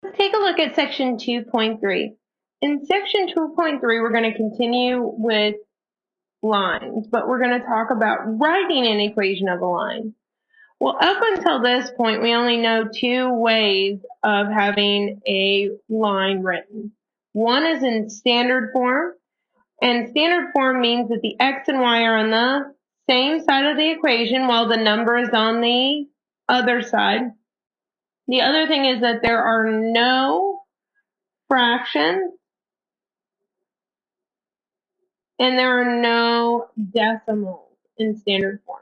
Let's take a look at section 2.3. In section 2.3, we're going to continue with lines, but we're going to talk about writing an equation of a line. Well, up until this point, we only know two ways of having a line written. One is in standard form, and standard form means that the x and y are on the same side of the equation while the number is on the other side. The other thing is that there are no fractions and there are no decimals in standard form.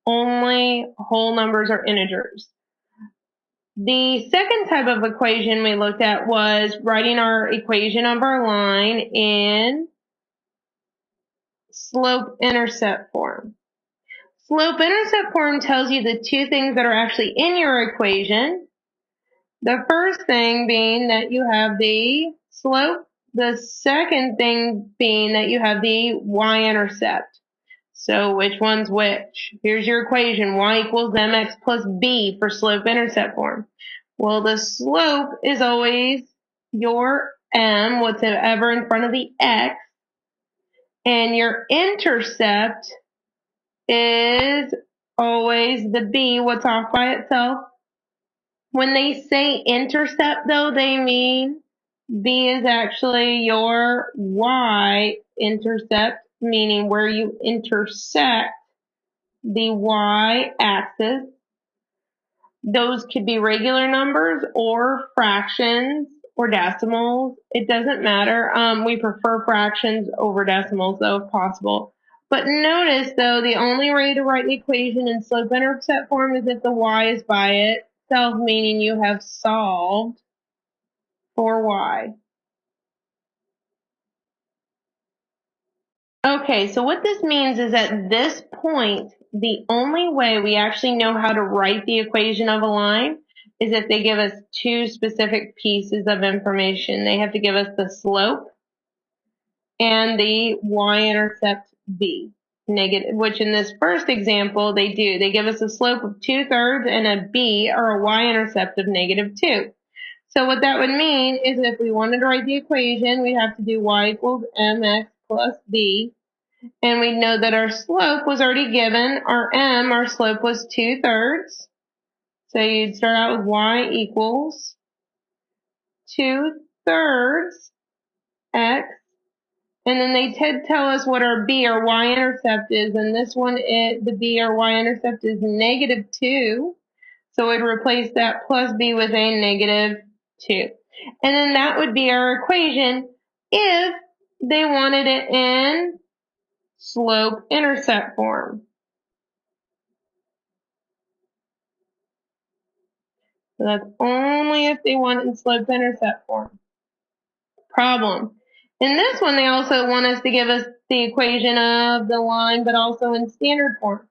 Only whole numbers or integers. The second type of equation we looked at was writing our equation of our line in slope-intercept form. Slope-intercept form tells you the two things that are actually in your equation. The first thing being that you have the slope. The second thing being that you have the y-intercept. So which one's which? Here's your equation. Y equals mx plus b for slope-intercept form. Well, the slope is always your m, whatever in front of the x, and your intercept is always the b, what's off by itself. When they say intercept, though, they mean b is actually your y-intercept, meaning where you intersect the y-axis. Those could be regular numbers or fractions or decimals. It doesn't matter. We prefer fractions over decimals, though, if possible. But notice, though, the only way to write the equation in slope-intercept form is if the y is by itself, meaning you have solved for y. Okay, so what this means is at this point, the only way we actually know how to write the equation of a line is if they give us two specific pieces of information. They have to give us the slope and the y-intercept b, negative, which in this first example they do. They give us a slope of 2/3 and a b, or a y-intercept of -2. So what that would mean is if we wanted to write the equation, we'd have to do y equals mx plus b. And we know that our slope was already given. Our slope was 2/3. So you'd start out with y equals 2/3 x. And then they did tell us what our b, or y-intercept is. And this one, the b, or y-intercept is -2. So we'd replace that plus b with a -2. And then that would be our equation if they wanted it in slope-intercept form. So that's only if they want it in slope-intercept form. Problem. In this one, they also want us to give us the equation of the line, but also in standard form.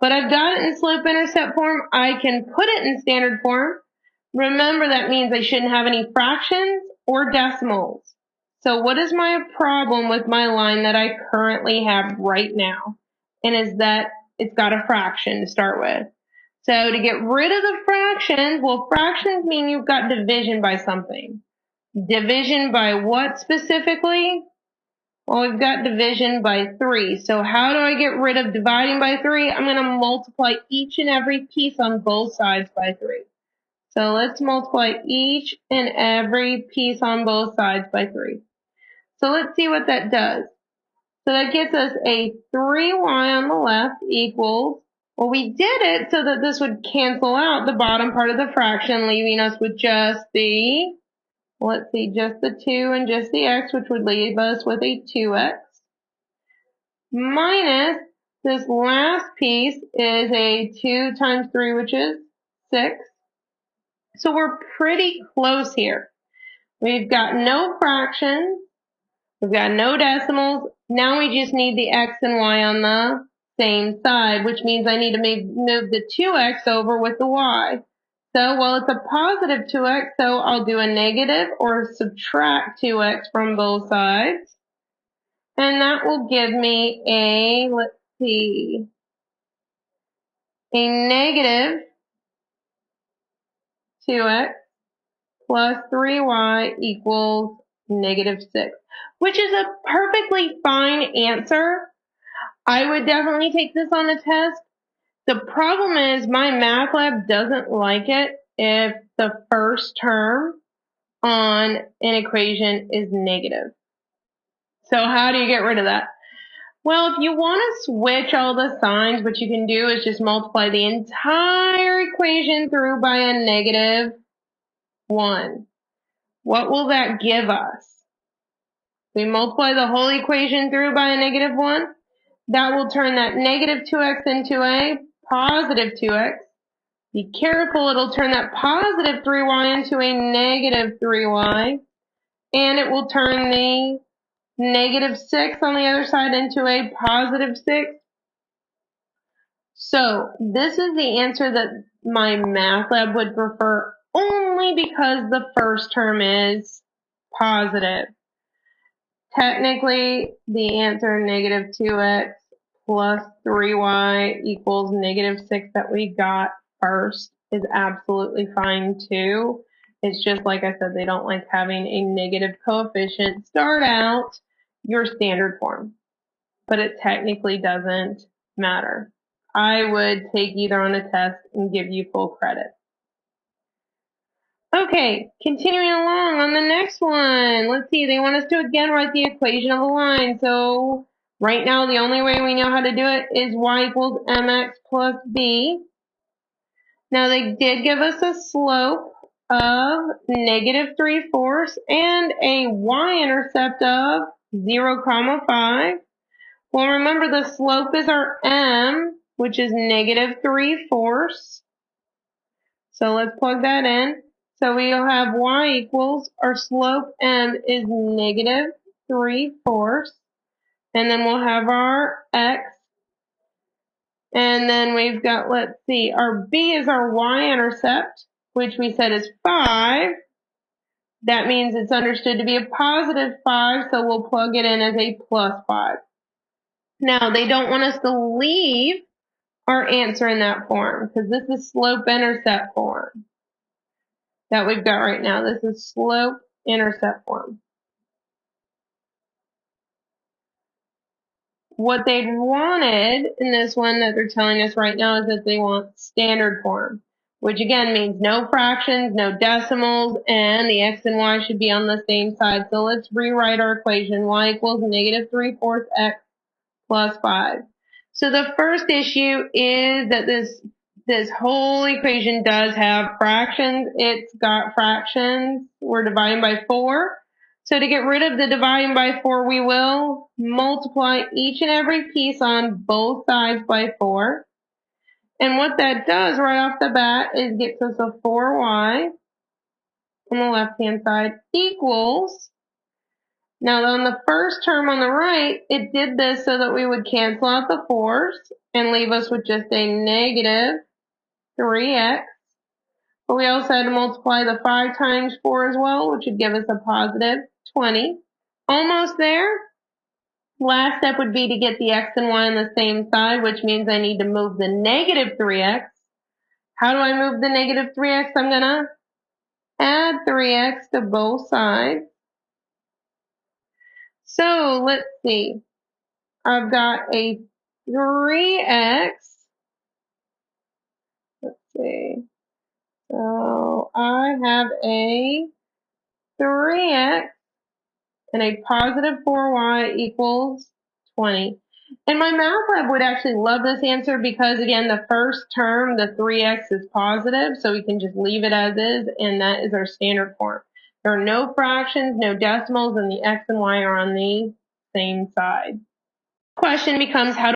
But I've got it in slope-intercept form. I can put it in standard form. Remember, that means I shouldn't have any fractions or decimals. So what is my problem with my line that I currently have right now? And is that it's got a fraction to start with. So to get rid of the fractions, well, fractions mean you've got division by something. Division by what specifically? Well, we've got division by 3. So how do I get rid of dividing by 3? I'm going to multiply each and every piece on both sides by 3. So let's multiply each and every piece on both sides by 3. So let's see what that does. So that gets us a 3y on the left equals, well, we did it so that this would cancel out the bottom part of the fraction, leaving us with just the, let's see, just the 2 and just the x, which would leave us with a 2x, minus this last piece is a 2 times 3, which is 6. So we're pretty close here. We've got no fractions. We've got no decimals. Now we just need the x and y on the same side, which means I need to move the 2x over with the y. So, well, it's a positive 2x, so I'll do a negative or subtract 2x from both sides. And that will give me a, let's see, a negative 2x plus 3y equals negative 6, which is a perfectly fine answer. I would definitely take this on a test. The problem is my math lab doesn't like it if the first term on an equation is negative. So how do you get rid of that? Well, if you want to switch all the signs, what you can do is just multiply the entire equation through by a negative 1. What will that give us? We multiply the whole equation through by a negative 1. That will turn that negative 2x into a positive 2x. Be careful, it'll turn that positive 3y into a negative 3y. And it will turn the negative 6 on the other side into a positive 6. So this is the answer that my math lab would prefer only because the first term is positive. Technically, the answer negative 2x plus 3y equals negative 6 that we got first is absolutely fine too. It's just like I said, they don't like having a negative coefficient start out your standard form, but it technically doesn't matter. I would take either on a test and give you full credit. Okay, continuing along on the next one. Let's see, they want us to again write the equation of a line. So right now the only way we know how to do it is y equals mx plus b. Now they did give us a slope of negative 3/4 and a y-intercept of 0, 5. Well, remember the slope is our m, which is negative 3/4. So let's plug that in. So we'll have y equals, our slope m is negative 3/4. And then we'll have our x. And then we've got, let's see, our b is our y-intercept, which we said is 5. That means it's understood to be a positive 5, so we'll plug it in as a plus 5. Now, they don't want us to leave our answer in that form because this is slope-intercept form that we've got right now. This is slope-intercept form. What they wanted in this one that they're telling us right now is that they want standard form, which again means no fractions, no decimals, and the x and y should be on the same side. So let's rewrite our equation. Y equals negative 3/4 x plus 5. So the first issue is that this whole equation does have fractions. It's got fractions. We're dividing by 4. So to get rid of the dividing by 4, we will multiply each and every piece on both sides by 4. And what that does right off the bat is gets us a 4y on the left-hand side equals. Now on the first term on the right, it did this so that we would cancel out the 4's and leave us with just a negative 3x. But we also had to multiply the 5 times 4 as well, which would give us a positive 20. Almost there. Last step would be to get the x and y on the same side, which means I need to move the negative 3x. How do I move the negative 3x? I'm going to add 3x to both sides. So let's see. I've got a 3x. Let's see. So I have a 3x and a positive 4y equals 20. And my math lab would actually love this answer because, again, the first term, the 3x, is positive, so we can just leave it as is, and that is our standard form. There are no fractions, no decimals, and the x and y are on the same side. The question becomes, how